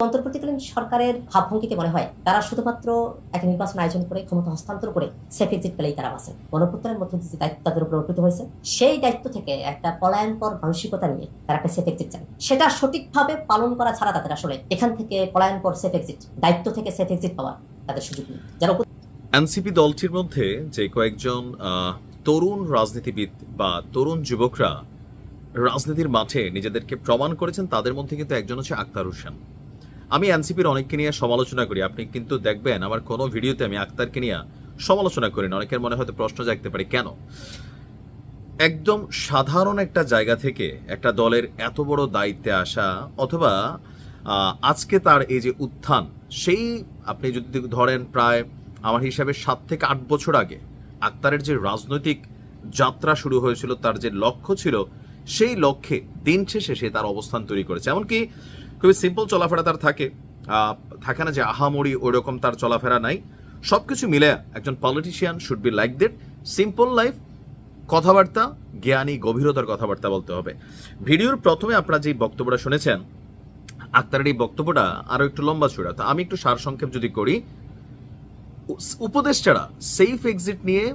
অন্তর্বর্তীকালীন সরকারের ভাবভঙ্গিতে মনে হয় তারা শুধুমাত্র একটা নির্বাচন আয়োজন করে ক্ষমতা হস্তান্তর করে সেফ এক্সিট পেলেই তারা বাঁচেন। গণঅভ্যুত্থানের মধ্যে যে দায়িত্ব তাদের উপর অর্পিত হয়েছে, সেই দায়িত্ব থেকে একটা পলায়নপর মানসিকতা নিয়ে তারা একটা সেফ এক্সিট চান। সেটা সঠিকভাবে পালন করা ছাড়া তাদের আসলে এখান থেকে পলায়নপর সেফ এক্সিট, দায়িত্ব থেকে সেফ এক্সিট পাওয়ার তাদের সুযোগ নেই। যারা এনসিপি দলটির মধ্যে যে কয়েকজন তরুণ রাজনীতিবিদ বা তরুণ যুবকরা রাজনীতির মাঠে নিজেদেরকে প্রমাণ করেছেন, তাদের মধ্যে কিন্তু একজন হচ্ছে আক্তার হোসেন। আমি এনসিপির অনেককে নিয়ে সমালোচনা করি, আপনি কিন্তু দেখবেন আমার কোনো ভিডিওতে আমি আক্তারকে নিয়ে সমালোচনা করি না। অনেকের মনে হয়তো প্রশ্ন জাগতে পারে কেন। একদম সাধারণ একটা জায়গা থেকে একটা দলের এত বড় দায়িত্বে আসা, অথবা আজকে তার এই যে উত্থান, সেই আপনি যদি ধরেন প্রায় আমার হিসাবে 7 থেকে 8 বছর আগে আক্তারের যে রাজনৈতিক যাত্রা শুরু হয়েছিল, তার যে লক্ষ্য ছিল, সেই লক্ষ্যে দিন শেষে সে তার অবস্থান তৈরি করেছে। এমনকি খুবই সিম্পল চলাফেরা তার থাকে না যে আহামরি ওইরকম তার চলাফেরা নাই। সবকিছু মিলে একজন politician should be like that, simple life, কথাবার্তা জ্ঞানী গভীরতার কথাবার্তা বলতে হবে। ভিডিওর প্রথমে আপনারা যে বক্তব্যটা শুনেছেন, আক্তারের এই বক্তব্যটা আরো একটু লম্বা চূড়া, তো আমি একটু সারসংক্ষেপ যদি করি, উপদেষ্টারা সেফ এক্সিট নিয়ে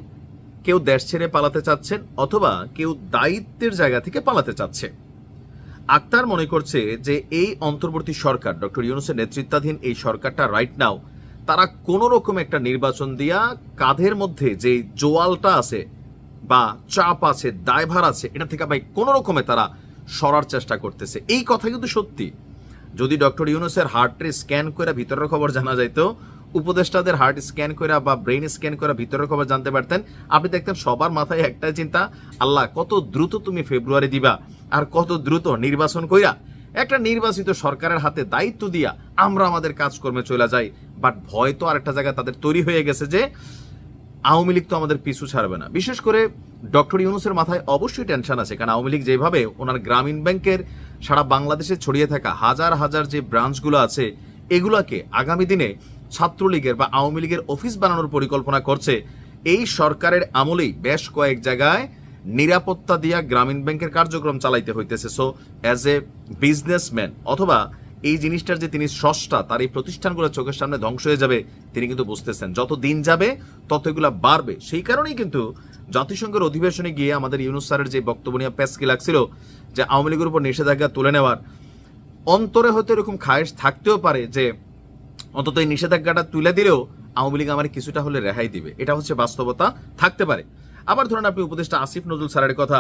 কেউ দেশ ছেড়ে পালাতে চাচ্ছেন, অথবা কেউ দায়িত্বের জায়গা থেকে পালাতে চাচ্ছে। আক্তার মনে করছে যে এই অন্তর্বর্তী সরকার, ডক্টর ইউনূসের নেতৃত্বাধীন এই সরকারটা রাইট নাও, তারা কোন রকম একটা নির্বাচন দিয়া কাঁধের মধ্যে যে জোয়ালটা আছে বা চাপ আছে, দায়ভার আছে, এটা থেকে ভাই কোন রকমে তারা সরার চেষ্টা করতেছে। এই কথা কিন্তু সত্যি। যদি ডক্টর ইউনূসের হার্টে স্ক্যান করে ভিতরের খবর জানা যাইতো, উপদেষ্টাদের হার্ট স্ক্যান করে বা ব্রেইন স্ক্যান করে ভিতরের খবর জানতে পারতেন, আপনি দেখতেন সবার মাথায় একটাই চিন্তা, আল্লাহ কত দ্রুত তুমি ফেব্রুয়ারি দিবা, আর কত দ্রুত নির্বাচন কইরা একটা নির্বাচিত সরকারের হাতে দায়িত্ব দিয়া আমরা আমাদের কাজকর্মে চলে যাই। বাট ভয় তো আর একটা জায়গায় তাদের তৈরি হয়ে গেছে যে আওয়ামী লীগ তো আমাদের পিছু ছাড়বে না। বিশেষ করে ডক্টর ইউনূসের মাথায় অবশ্যই টেনশন আছে, কারণ আওয়ামী লীগ যেভাবে ওনার গ্রামীণ ব্যাংকের সারা বাংলাদেশে ছড়িয়ে থাকা হাজার হাজার যে ব্রাঞ্চগুলো আছে, এগুলাকে আগামী দিনে ছাত্রলীগের বা আওয়ামী লীগের অফিস বানানোর পরিকল্পনা করছে। এই সরকারের আমলেই বেশ কয়েক জায়গায় নিরাপত্তা দিয়া গ্রামীণ ব্যাংকের কার্যক্রম চালাইতে হইতেছে। সো অ্যাজ এ বিজনেসম্যান, অথবা এই জিনিসটার যে তিনি স্রষ্টা, তার এই প্রতিষ্ঠানগুলো চোখের সামনে ধ্বংস হয়ে যাবে তিনি কিন্তু বুঝতেছেন। যত দিন যাবে তত এগুলা বাড়বে। সেই কারণেই কিন্তু জাতিসংঘের অধিবেশনে গিয়ে আমাদের ইউনূস স্যারের যে বক্তব্য নিয়ে প্যাসকি লাগছিল যে আওয়ামী লীগের উপর নিষেধাজ্ঞা তুলে নেওয়ার, অন্তরে হয়তো এরকম খায়েশ থাকতেও পারে যে অন্তত এই নিষেধাজ্ঞাটা তুলে দিলেও আওয়ামী লীগ আমার কিছুটা হলে রেহাই দিবে। এটা হচ্ছে বাস্তবতা, থাকতে পারে। আবার ধরেন আপনি উপদেষ্টা আসিফ নজরুল স্যারের কথা,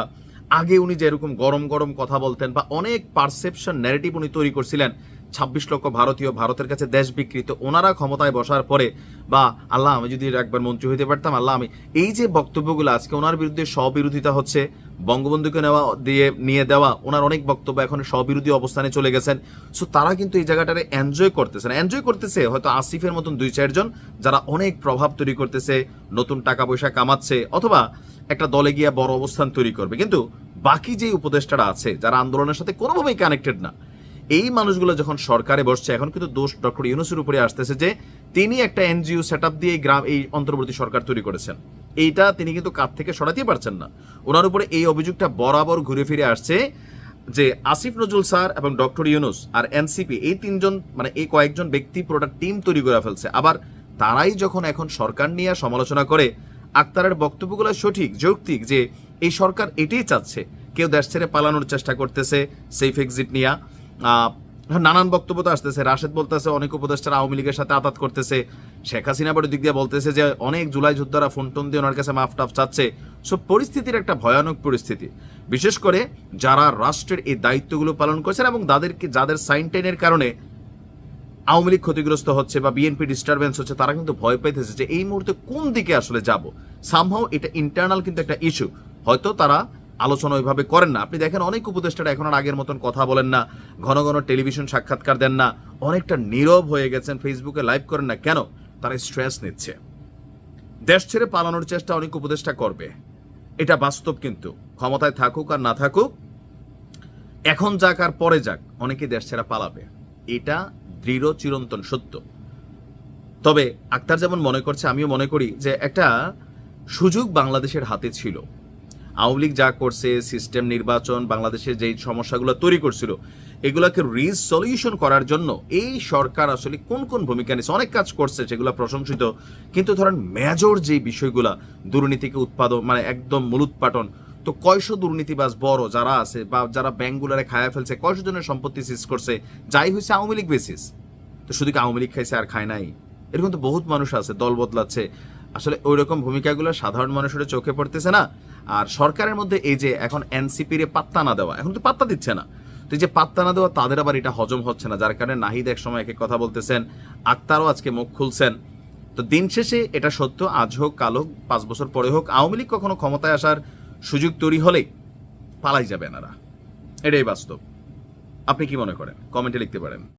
আগে উনি যেরকম গরম গরম কথা বলতেন বা অনেক পারসেপশন ন্যারেটিভ উনি তৈরি করছিলেন, 26 লক্ষ ভারতীয় ভারতের কাছে দেশ বিকৃত, ওনারা ক্ষমতায় বসার পরে, বা আল্লাহ আমি যদি একবার মন্ত্রী হইতে পারতাম, আল্লাহ আমি, এই যে বক্তব্যগুলো আজকে ওনার বিরুদ্ধে স্ববিরোধিতা হচ্ছে, বঙ্গবন্ধুকে নিয়ে দেওয়া ওনার অনেক বক্তব্য এখন স্ববিরোধী অবস্থানে চলে গেছেন। সো তারা কিন্তু এই জায়গাটারে এনজয় করতেছে হয়তো আসিফের মতন 2-4 জন যারা অনেক প্রভাব তৈরি করতেছে, নতুন টাকা পয়সা কামাচ্ছে, অথবা একটা দলে গিয়ে বড় অবস্থান তৈরি করবে। কিন্তু বাকি যে উপদেষ্টারা আছে যারা আন্দোলনের সাথে কোনোভাবেই কানেক্টেড না, এই মানুষগুলো যখন সরকারে বসছে, এখন কিন্তু দোষ ডক্টর ইউনূসের উপরে আসতেছে যে তিনি একটা এনজিও সেটআপ দিয়ে এই অন্তর্বর্তী সরকার তৈরি করেছেন। এইটা তিনি কিন্তু কাঁধ থেকে সরাতেই পারছেন না। ওনার উপরে এই অভিযোগটা বরাবর ঘুরে ফিরে আসছে যে আসিফ নজরুল স্যার এবং ডক্টর ইউনূস আর এনসিপি, এই তিনজন মানে এই কয়েকজন ব্যক্তি পুরোটা টিম তৈরি করে ফেলছে। আবার তারাই যখন এখন সরকার নিয়ে সমালোচনা করে, আক্তারের বক্তব্যগুলো সঠিক, যৌক্তিক, যে এই সরকার এটাই চাচ্ছে, কেউ দেশ ছেড়ে পালানোর চেষ্টা করতেছে সেফ এক্সিট নিয়ে। নানান বক্তব্য তো আসতেছে, রাশেদ বলতেছে অনেক উপদেষ্টারা আওয়ামী লীগের সাথে আঘাত করতেছে, শেখ হাসিনা বড় দিক দিয়ে বলতেছে যে অনেক জুলাই যোদ্ধারা ফোন টোন দিয়ে ওনার কাছে মাফ টাফ চাচ্ছে। সব পরিস্থিতির একটা ভয়ানক পরিস্থিতি, বিশেষ করে যারা রাষ্ট্রের এই দায়িত্বগুলো পালন করছেন এবং যাদের সাইন টাইনের কারণে আওয়ামী লীগ ক্ষতিগ্রস্ত হচ্ছে বা বিএনপি ডিস্টারবেন্স হচ্ছে, তারা কিন্তু ভয় পাইতেছে যে এই মুহূর্তে কোন দিকে আসলে যাব। সামহাও এটা ইন্টারনাল কিন্তু একটা ইস্যু, হয়তো তারা আলোচনা ওইভাবে করেন না। আপনি দেখেন অনেক উপদেষ্টারা এখন আর আগের মতন কথা বলেন না, ঘন ঘন টেলিভিশন সাক্ষাৎকার দেন না, অনেকটা নীরব হয়ে গেছেন, ফেসবুকে লাইভ করেন না। কেন? তারা স্ট্রেস নিচ্ছে। দেশ ছেড়ে পালানোর চেষ্টা অনেক উপদেষ্টা করবে, এটা বাস্তব। কিন্তু ক্ষমতায় থাকুক আর না থাকুক, এখন যাক আর পরে যাক, অনেকে দেশ ছেড়ে পালাবে, এটা দৃঢ় চিরন্তন সত্য। তবে আক্তার যেমন মনে করছে, আমিও মনে করি যে একটা সুযোগ বাংলাদেশের হাতে ছিল। আওয়ামী লীগ যা করছে, সিস্টেম, নির্বাচন, বাংলাদেশের যেই সমস্যাগুলো তৈরি করছিল, এগুলাকে রিসলিউশন করার জন্য এই সরকার আসলে কোন কোন ভূমিকা নিচ্ছে, অনেক কাজ করছে সেগুলো প্রশংসিত, কিন্তু ধরেন মেজর যে বিষয়গুলা দুর্নীতিকে উৎপাদন মানে একদম মূলোৎপাটন, তো কয়শো দুর্নীতিবাজ বড় যারা আছে বা যারা ব্যাংকগুলারে খায়া ফেলছে, কয়শো জনের সম্পত্তি সিজ করছে, যাই হয়েছে আওয়ামী লীগ বেসিস। তো শুধু কি আওয়ামী লীগ খাইছে আর খায় নাই? এরকম তো বহুত মানুষ আছে, দল বদলাচ্ছে। আসলে ওই রকম ভূমিকাগুলো সাধারণ মানুষের চোখে পড়তেছে না। আর সরকারের মধ্যে এই যে এখন এনসিপির পাত্তা না দেওয়া, এখন তো পাত্তা দিচ্ছে না, তো এই যে পাত্তা না দেওয়া তাদের আবার এটা হজম হচ্ছে না, যার কারণে নাহিদ এক সময় এক এক কথা বলতেছেন, আক্তারও আজকে মুখ খুলছেন। তো দিন শেষে এটা সত্য, আজ হোক কাল হোক 5 বছর পরে হোক, আওয়ামী লীগ কখনো ক্ষমতায় আসার সুযোগ তৈরি হলে পালাই যাবে এনারা, এটাই বাস্তব। আপনি কি মনে করেন? কমেন্টে লিখতে পারেন।